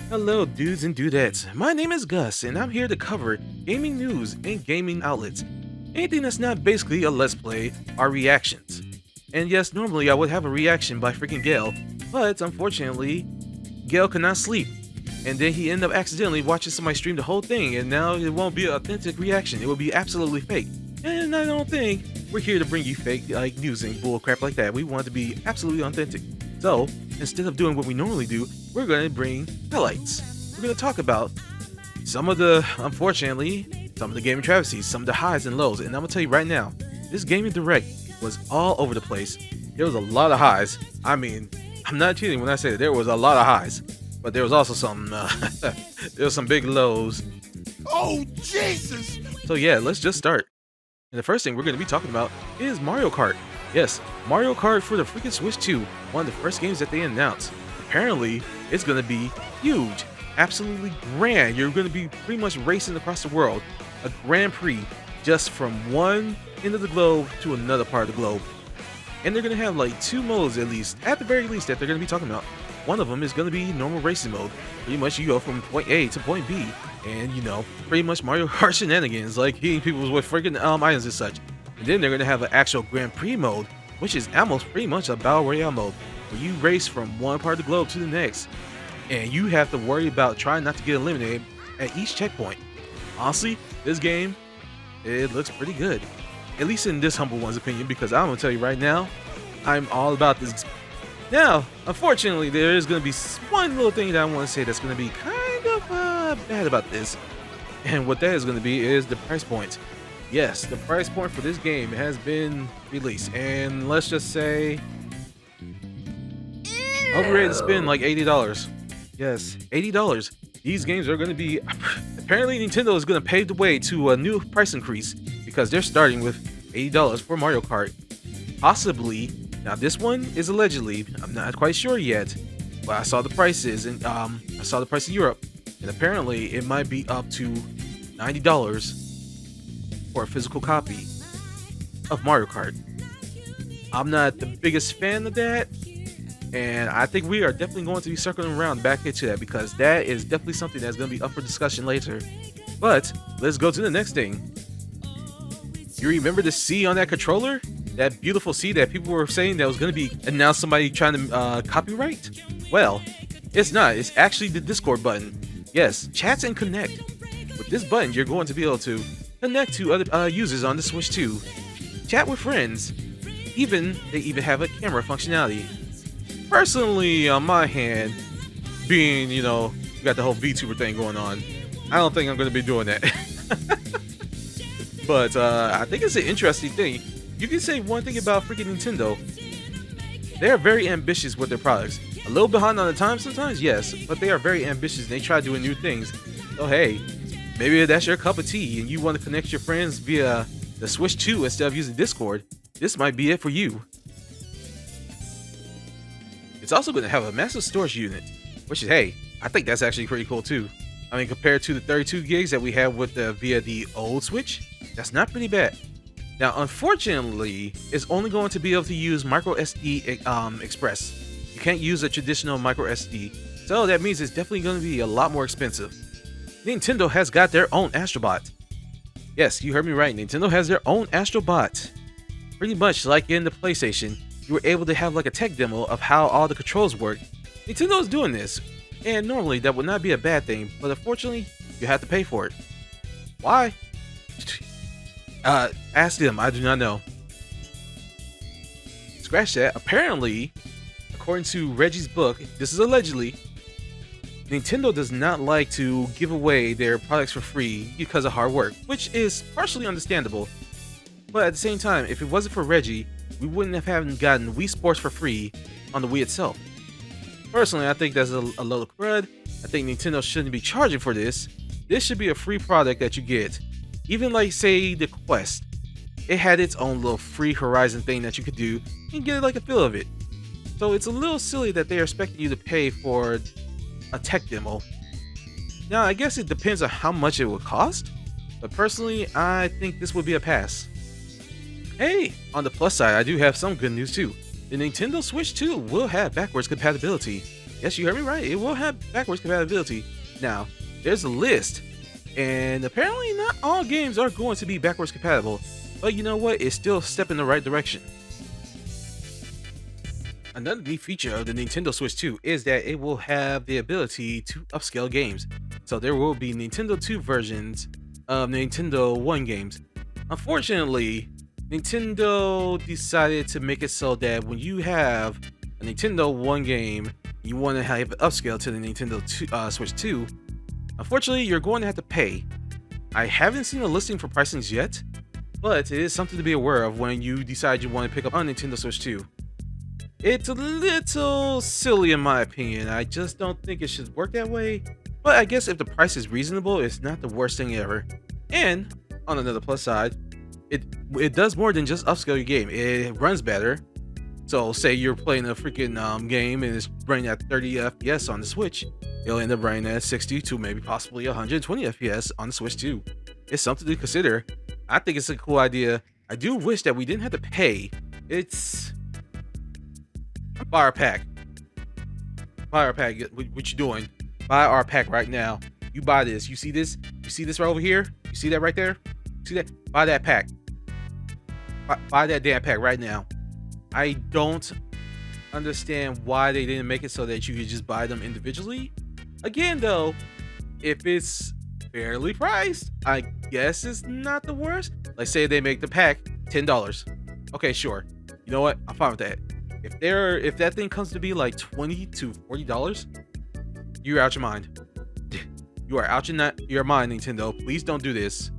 Hello, dudes and dudettes. My name is Gus, and I'm here to cover gaming news and gaming outlets. Anything that's not basically a let's play are reactions. And yes, normally I would have a reaction by freaking Gale, but unfortunately, Gale could not sleep. And then he ended up accidentally watching somebody stream the whole thing, and now it won't be an authentic reaction. It will be absolutely fake. And I don't think we're here to bring you fake news and bull crap like that. We want to be absolutely authentic. So, instead of doing what we normally do, we're going to bring highlights. We're going to talk about some of the, unfortunately, some of the gaming travesties, some of the highs and lows. And I'm going to tell you right now, this gaming direct was all over the place. There was a lot of highs. I mean, I'm not cheating when I say that there was a lot of highs, but there was also some, there was some big lows. Oh, Jesus! So yeah, let's just start. And the first thing we're going to be talking about is Mario Kart. Yes, Mario Kart for the freaking Switch 2, one of the first games that they announced. Apparently, it's going to be huge, absolutely grand. You're going to be pretty much racing across the world, a Grand Prix, just from one end of the globe to another part of the globe. And they're going to have like two modes at least, at the very least, that they're going to be talking about. One of them is going to be normal racing mode. Pretty much you go from point A to point B, and you know, pretty much Mario Kart shenanigans, like hitting people with freaking items and such. And then they're going to have an actual Grand Prix mode, which is almost pretty much a Battle Royale mode, where you race from one part of the globe to the next, and you have to worry about trying not to get eliminated at each checkpoint. Honestly, this game, it looks pretty good. At least in this humble one's opinion, because I'm going to tell you right now, I'm all about this. Now, unfortunately, there is going to be one little thing that I want to say that's going to be kind of bad about this. And what that is going to be is the price point. Yes, the price point for this game has been released. And let's just say, overrated to spend like $80. Yes, $80. These games are going to be, apparently Nintendo is going to pave the way to a new price increase, because they're starting with $80 for Mario Kart. Possibly. Now this one is allegedly, I'm not quite sure yet, but I saw the prices and I saw the price in Europe, and apparently it might be up to $90 for a physical copy of Mario Kart. I'm not the biggest fan of that, and I think we are definitely going to be circling around back into that, because that is definitely something that's going to be up for discussion later. But let's go to the next thing. You remember the C on that controller? That beautiful C that people were saying that was going to be announced somebody trying to copyright? Well, it's not. It's actually the Discord button. Yes, chats and connect. With this button, you're going to be able to connect to other users on the Switch 2, chat with friends. They even have a camera functionality. Personally, on my hand, being, you know, you got the whole VTuber thing going on, I don't think I'm going to be doing that. But I think it's an interesting thing. You can say one thing about freaking Nintendo. They're very ambitious with their products. A little behind on the time sometimes, yes, but they are very ambitious and they try doing new things. So hey, maybe that's your cup of tea and you want to connect your friends via the Switch 2 instead of using Discord. This might be it for you. It's also going to have a massive storage unit, which is, hey, I think that's actually pretty cool too. I mean, compared to the 32 gigs that we have with via the old Switch, that's not pretty bad. Now, unfortunately, it's only going to be able to use micro SD Express. You can't use a traditional micro SD, so that means it's definitely going to be a lot more expensive. Nintendo has got their own Astrobot. Yes, you heard me right. Nintendo has their own Astrobot. Pretty much like in the PlayStation, you were able to have like a tech demo of how all the controls work. Nintendo is doing this, and normally that would not be a bad thing, but unfortunately, you have to pay for it. Why? Ask them, I do not know. Scratch that. Apparently, according to Reggie's book, this is allegedly, Nintendo does not like to give away their products for free because of hard work, which is partially understandable. But at the same time, if it wasn't for Reggie, we wouldn't have gotten Wii Sports for free on the Wii itself. Personally, I think that's a load of crud. I think Nintendo shouldn't be charging for this. This should be a free product that you get. Even like, say, the Quest. It had its own little free Horizon thing that you could do and get like a feel of it. So it's a little silly that they're expecting you to pay for a tech demo. Now, I guess it depends on how much it would cost, but personally, I think this would be a pass. Hey, on the plus side, I do have some good news too. The Nintendo Switch 2 will have backwards compatibility. Yes, you heard me right. It will have backwards compatibility. Now, there's a list, and apparently not all games are going to be backwards compatible. But you know what? It's still a step in the right direction. Another neat feature of the Nintendo Switch 2 is that it will have the ability to upscale games. So there will be Nintendo 2 versions of Nintendo 1 games. Unfortunately, Nintendo decided to make it so that when you have a Nintendo 1 game, you want to have it upscale to the Nintendo Switch 2, unfortunately, you're going to have to pay. I haven't seen a listing for pricings yet, but it is something to be aware of when you decide you want to pick up on Nintendo Switch 2. It's a little silly in my opinion. I just don't think it should work that way. But I guess if the price is reasonable, it's not the worst thing ever. And on another plus side, it does more than just upscale your game. It runs better. So say you're playing a freaking game and it's running at 30 FPS on the Switch, it'll end up running at 60 to maybe possibly 120 FPS on the Switch too. It's something to consider. I think it's a cool idea. I do wish that we didn't have to pay. It's buy our pack. Buy our pack. What you doing? Buy our pack right now. You buy this. You see this? You see this right over here? You see that right there? See that? Buy that pack. Buy that damn pack right now. I don't understand why they didn't make it so that you could just buy them individually. Again, though, if it's fairly priced, I guess it's not the worst. Like say they make the pack $10. Okay, sure. You know what? I'm fine with that. If that thing comes to be like $20 to $40, you're out your mind. You are out your mind, Nintendo. Please don't do this.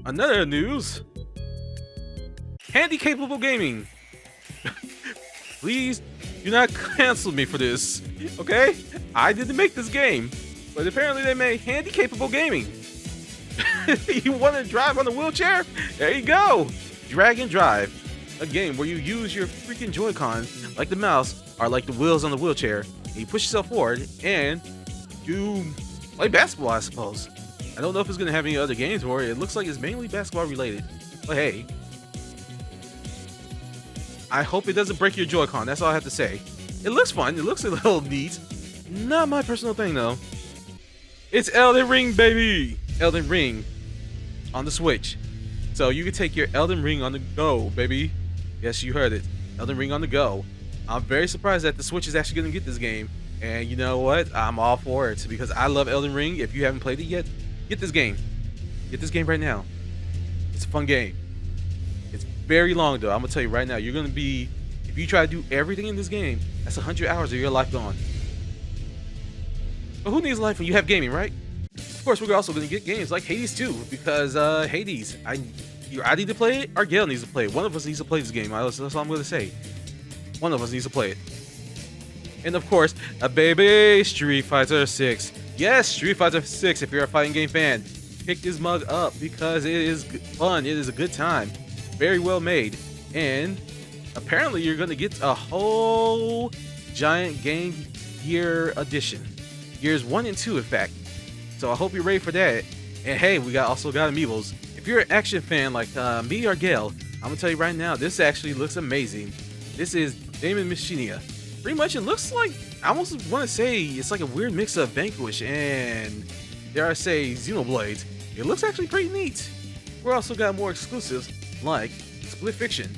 Another news. Handy capable gaming. Please do not cancel me for this. Okay? I didn't make this game. But apparently they made handy capable gaming. You want to drive on a wheelchair? There you go. Drag and drive. A game where you use your freaking Joy-Con like the mouse or like the wheels on the wheelchair. And you push yourself forward and you play basketball, I suppose. I don't know if it's going to have any other games for it. It looks like it's mainly basketball related. But hey, I hope it doesn't break your Joy-Con. That's all I have to say. It looks fun. It looks a little neat. Not my personal thing though. It's Elden Ring, baby. Elden Ring on the Switch. So you can take your Elden Ring on the go, baby. Yes, you heard it. Elden Ring on the go. I'm very surprised that the Switch is actually going to get this game. And you know what? I'm all for it because I love Elden Ring. If you haven't played it yet, get this game. Get this game right now. It's a fun game. It's very long though. I'm going to tell you right now. You're going to be, if you try to do everything in this game, that's 100 hours of your life gone. But who needs life when you have gaming, right? Of course, we're also going to get games like Hades 2 because Hades, either I need to play it or Gale needs to play it. One of us needs to play this game. That's all I'm going to say. One of us needs to play it. And of course, a baby Street Fighter 6. Yes, Street Fighter 6. If you're a fighting game fan, pick this mug up because it is fun. It is a good time. Very well made. And apparently you're going to get a whole giant Game Gear edition. Gears 1 and 2, in fact. So I hope you're ready for that. And hey, we also got amiibos. If you're an action fan like me or Gale, I'm going to tell you right now, this actually looks amazing. This is Damon Machinia. Pretty much it looks like, I almost want to say, it's like a weird mix of Vanquish and, dare I say, Xenoblade. It looks actually pretty neat. We also got more exclusives like Split Fiction,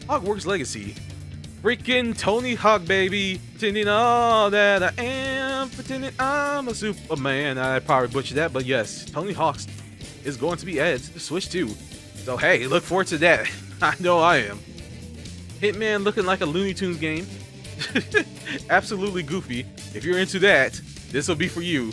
Hogwarts Legacy, freaking Tony Hawk, baby, pretending all that I am, pretending I'm a Superman. I probably butchered that, but yes, Tony Hawk is going to be added to the Switch too. So hey, look forward to that. I know I am. Hitman looking like a Looney Tunes game. Absolutely goofy. If you're into that, this will be for you.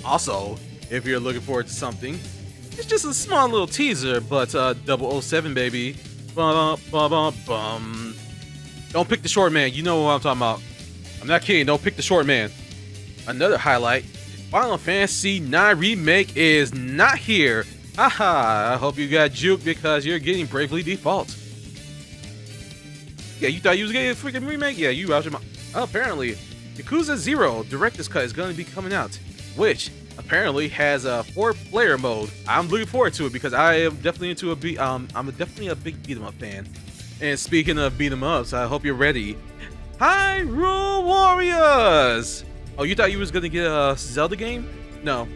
Also, if you're looking forward to something, it's just a small little teaser, but 007, baby. Bum, bum, bum, bum. Don't pick the short man. You know what I'm talking about. I'm not kidding. Don't pick the short man. Another highlight. Final Fantasy IX Remake is not here. Haha. I hope you got juked because you're getting Bravely Default. Yeah, you thought you was getting a freaking remake? Yeah, you out your mind. Apparently, Yakuza 0 Director's Cut is going to be coming out, which apparently has a 4-player mode. I'm looking forward to it because I am definitely into I'm definitely a big beat 'em up fan. And speaking of beat 'em ups, I hope you're ready. Hyrule Warriors. Oh, you thought you was gonna get a Zelda game? No.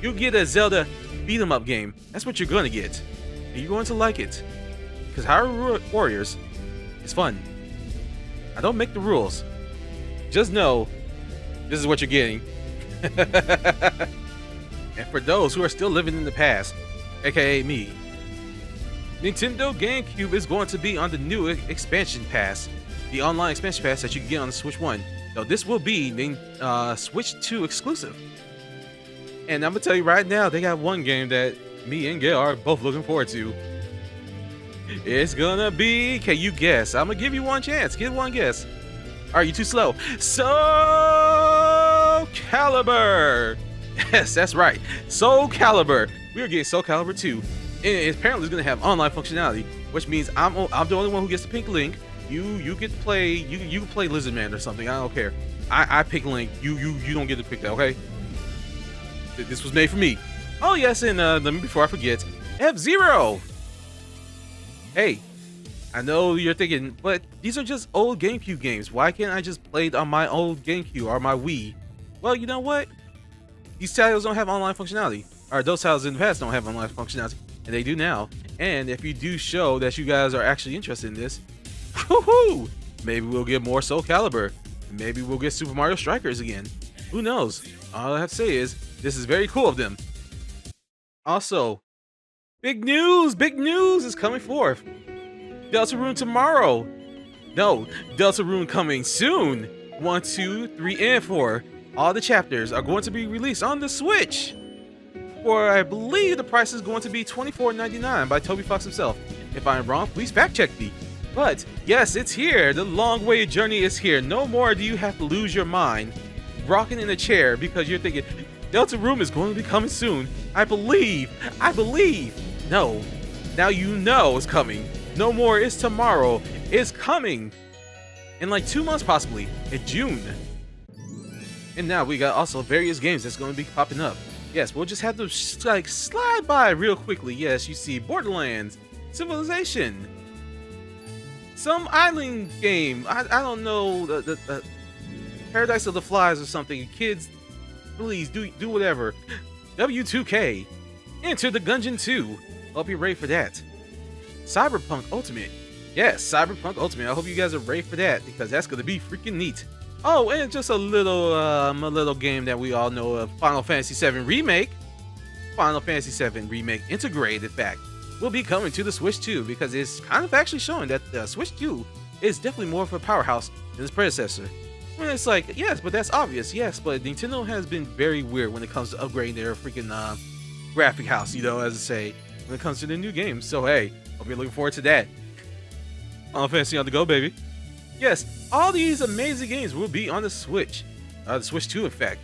You get a Zelda beat 'em up game. That's what you're gonna get. And you're going to like it. Because Hyrule Warriors is fun. I don't make the rules. Just know this is what you're getting. And for those who are still living in the past, aka me, Nintendo GameCube is going to be on the new expansion pass, the online expansion pass that you can get on the Switch 1. Now this will be the Switch 2 exclusive. And I'm gonna tell you right now, they got one game that me and Gale are both looking forward to. It's gonna be, can you guess? I'm gonna give you one chance. Give one guess. Are you too slow? Soul Calibur. Yes, that's right. Soul Calibur. We are getting Soul Calibur 2. And apparently it's gonna have online functionality, which means I'm the only one who gets to pick Link. You get to play you can play Lizard Man or something. I don't care. I pick Link. You don't get to pick that, okay? This was made for me. Oh yes, and let me before I forget, F-Zero. Hey, I know you're thinking, but these are just old GameCube games. Why can't I just play it on my old GameCube or my Wii? Well, you know what? These titles don't have online functionality. Or those titles in the past don't have online functionality. And they do now. And if you do show that you guys are actually interested in this, woohoo! Maybe we'll get more Soul Calibur. Maybe we'll get Super Mario Strikers again. Who knows? All I have to say is, this is very cool of them. Also, big news is coming forth. Deltarune tomorrow. No, Deltarune coming soon. 1, 2, 3, and 4. All the chapters are going to be released on the Switch. For I believe the price is going to be $24.99 by Toby Fox himself. If I'm wrong, please fact check me. But yes, it's here. The long-awaited journey is here. No more do you have to lose your mind, rocking in a chair because you're thinking, Deltarune is going to be coming soon. I believe. No, now you know it's coming. No more, it's tomorrow. It's coming. In like 2 months possibly, in June. And now we got also various games that's going to be popping up. Yes, we'll just have to slide by real quickly. Yes, you see Borderlands, Civilization, some island game. I don't know, the Paradise of the Flies or something. Kids, please do whatever. W2K, Enter the Gungeon 2. Hope you're ready for that. Cyberpunk Ultimate. Yes, Cyberpunk Ultimate. I hope you guys are ready for that because that's gonna be freaking neat. Oh, and just a little game that we all know of, Final Fantasy VII Remake. Final Fantasy VII Remake Integrated Pack will be coming to the Switch 2 because it's kind of actually showing that the Switch 2 is definitely more of a powerhouse than its predecessor. And it's like, yes, but that's obvious. Yes, but Nintendo has been very weird when it comes to upgrading their freaking graphic house, you know, as I say, when it comes to the new games. So hey, hope you're looking forward to that. Final Fantasy on the go, baby. Yes, all these amazing games will be on the Switch. The Switch 2, in fact.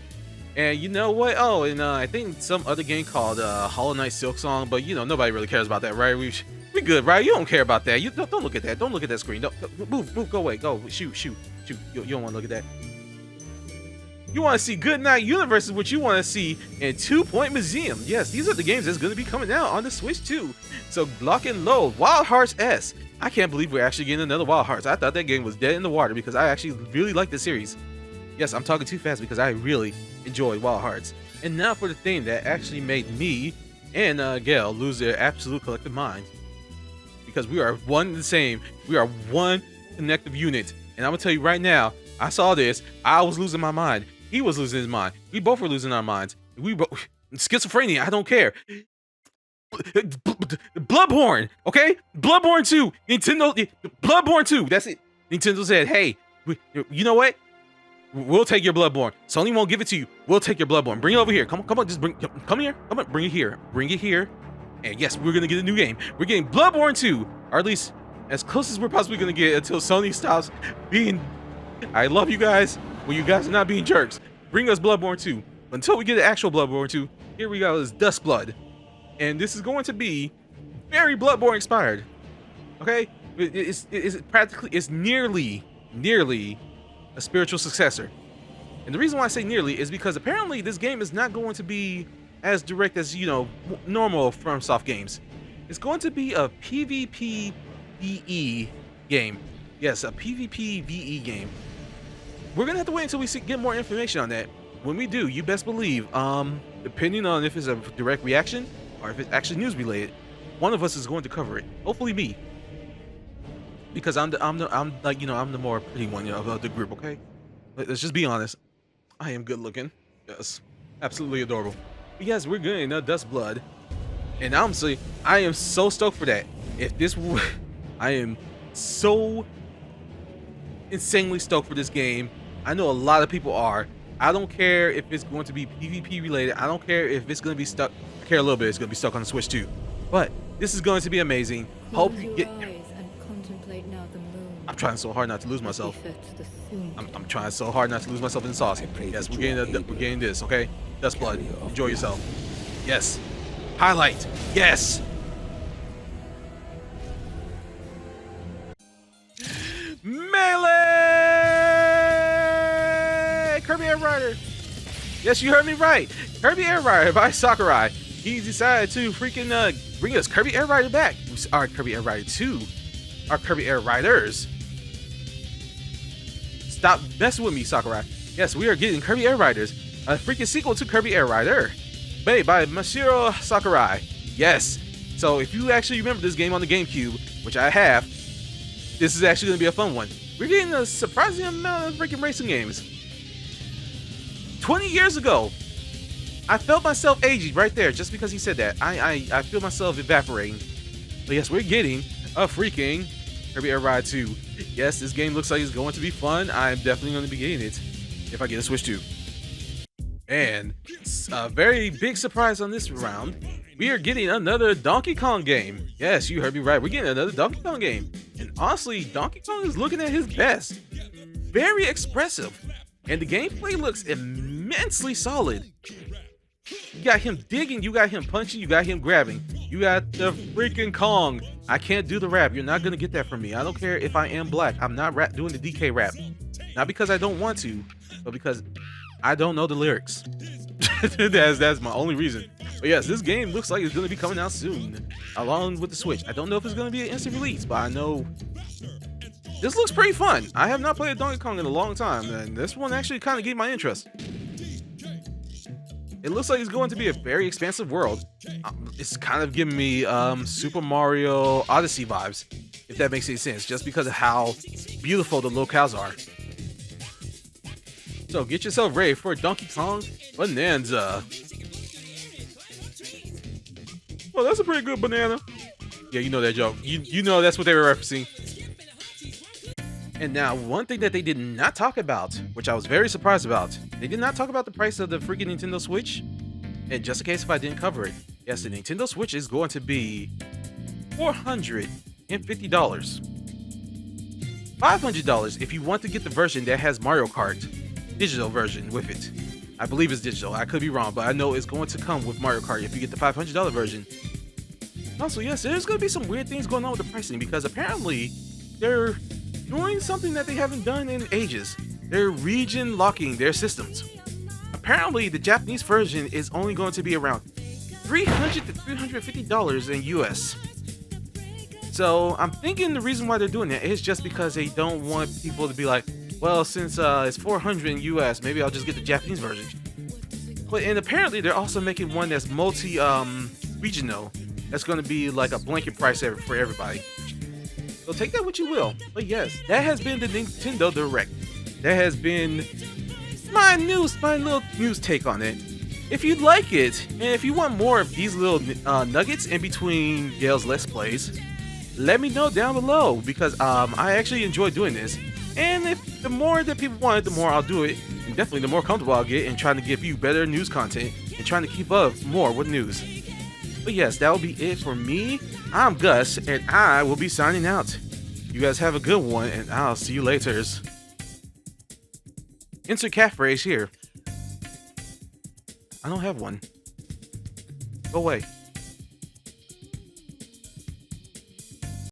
And you know what? Oh, and I think some other game called Hollow Knight Silksong, but you know, nobody really cares about that, right? We good, right? You don't care about that. You don't look at that. Don't look at that screen. Don't, move, go away. Go, shoot. You don't want to look at that. You want to see Good Night Universe is what you want to see in 2 Point Museum. Yes, these are the games that's going to be coming out on the Switch 2. So lock and load. Wild Hearts S. I can't believe we're actually getting another Wild Hearts. I thought that game was dead in the water because I actually really like the series. Yes, I'm talking too fast because I really enjoy Wild Hearts. And now for the thing that actually made me and Gale lose their absolute collective mind. Because we are one and the same. We are one connective unit. And I'm going to tell you right now, I saw this. I was losing my mind. He was losing his mind. We both were losing our minds. We both schizophrenia. I don't care. Bloodborne, okay? Bloodborne 2. Nintendo. Bloodborne 2. That's it. Nintendo said, "Hey, you know what? We'll take your Bloodborne. Sony won't give it to you. We'll take your Bloodborne. Bring it over here. Come on. Just come here. Come on. Bring it here. Bring it here. And yes, we're gonna get a new game. We're getting Bloodborne 2, or at least as close as we're possibly gonna get until Sony stops being. I love you guys. Well, you guys are not being jerks. Bring us Bloodborne 2. Until we get the actual Bloodborne 2, here we go, is Dustblood. And this is going to be very Bloodborne inspired. Okay? It's practically, it's nearly a spiritual successor. And the reason why I say nearly is because apparently this game is not going to be as direct as, you know, normal FromSoft games. It's going to be a PvP VE game. Yes, a PvP VE game. we're gonna have to wait until we get more information on that. When we do, you best believe, depending on if it's a direct reaction or if it's actually news related, one of us is going to cover it. Hopefully me, because I'm the more pretty one of the group. Okay, let's just be honest. I am good looking. Yes, absolutely adorable. But yes, we're getting Dust Blood, and honestly, I am so stoked for that. If this, I am so insanely stoked for this game. I know a lot of people are. I don't care if it's going to be PvP related. I don't care if it's going to be stuck. I care a little bit. It's going to be stuck on the Switch too. But this is going to be amazing. Hope you get. I'm trying so hard not to lose myself. I'm trying so hard not to lose myself in the sauce. Yes, we're getting this. Okay, Dust Blood. Enjoy yourself. Yes. Highlight. Yes. Melee! Kirby Air Rider. Yes, you heard me right. Kirby Air Rider by Sakurai. He decided to freaking bring us Kirby Air Rider back. Our Kirby Air Rider 2. Our Kirby Air Riders. Stop messing with me, Sakurai. Yes, we are getting Kirby Air Riders. A freaking sequel to Kirby Air Rider. Made by Masahiro Sakurai. Yes. So if you actually remember this game on the GameCube, which I have, this is actually going to be a fun one. We're getting a surprising amount of freaking racing games. 20 years ago, I felt myself aging right there just because he said that. I feel myself evaporating. But yes, we're getting a freaking Kirby Air Ride 2. Yes, this game looks like it's going to be fun. I'm definitely going to be getting it if I get a Switch 2. And a very big surprise on this round. We are getting another Donkey Kong game. Yes, you heard me right. We're getting another Donkey Kong game. And honestly, Donkey Kong is looking at his best. Very expressive. And the gameplay looks immensely solid. You got him digging, you got him punching, you got him grabbing. You got the freaking Kong. I can't do the rap. You're not going to get that from me. I don't care if I am black. I'm not doing the DK rap. Not because I don't want to, but because I don't know the lyrics. That's my only reason. But yes, this game looks like it's going to be coming out soon, along with the Switch. I don't know if it's going to be an instant release, but I know this looks pretty fun. I have not played Donkey Kong in a long time, and this one actually kind of gave my interest. It looks like it's going to be a very expansive world. It's kind of giving me Super Mario Odyssey vibes, if that makes any sense, just because of how beautiful the locales are. So get yourself ready for Donkey Kong Bonanza. Well, that's a pretty good banana. Yeah, you know that joke. You know that's what they were referencing. And now, one thing that they did not talk about, which I was very surprised about, they did not talk about the price of the freaking Nintendo Switch. And just in case if I didn't cover it, yes, the Nintendo Switch is going to be $450. $500 if you want to get the version that has Mario Kart digital version with it. I believe it's digital. I could be wrong, but I know it's going to come with Mario Kart if you get the $500 version. Also, yes, there's going to be some weird things going on with the pricing because apparently they're doing something that they haven't done in ages. They're region locking their systems. Apparently, the Japanese version is only going to be around $300 to $350 in US. So I'm thinking the reason why they're doing that is just because they don't want people to be like, well, since it's $400 in US, maybe I'll just get the Japanese version. And apparently they're also making one that's multi-regional. That's going to be like a blanket price for everybody. So take that what you will. But yes, that has been the Nintendo Direct. That has been my little news take on it. If you like it, and if you want more of these little nuggets in between Gale's Let's Plays, let me know down below because I actually enjoy doing this. And if the more that people want it, the more I'll do it. And definitely the more comfortable I'll get in trying to give you better news content and trying to keep up more with news. But yes, that will be it for me. I'm Gus, and I will be signing out. You guys have a good one, and I'll see you later. Insert cat phrase here. I don't have one. Go away.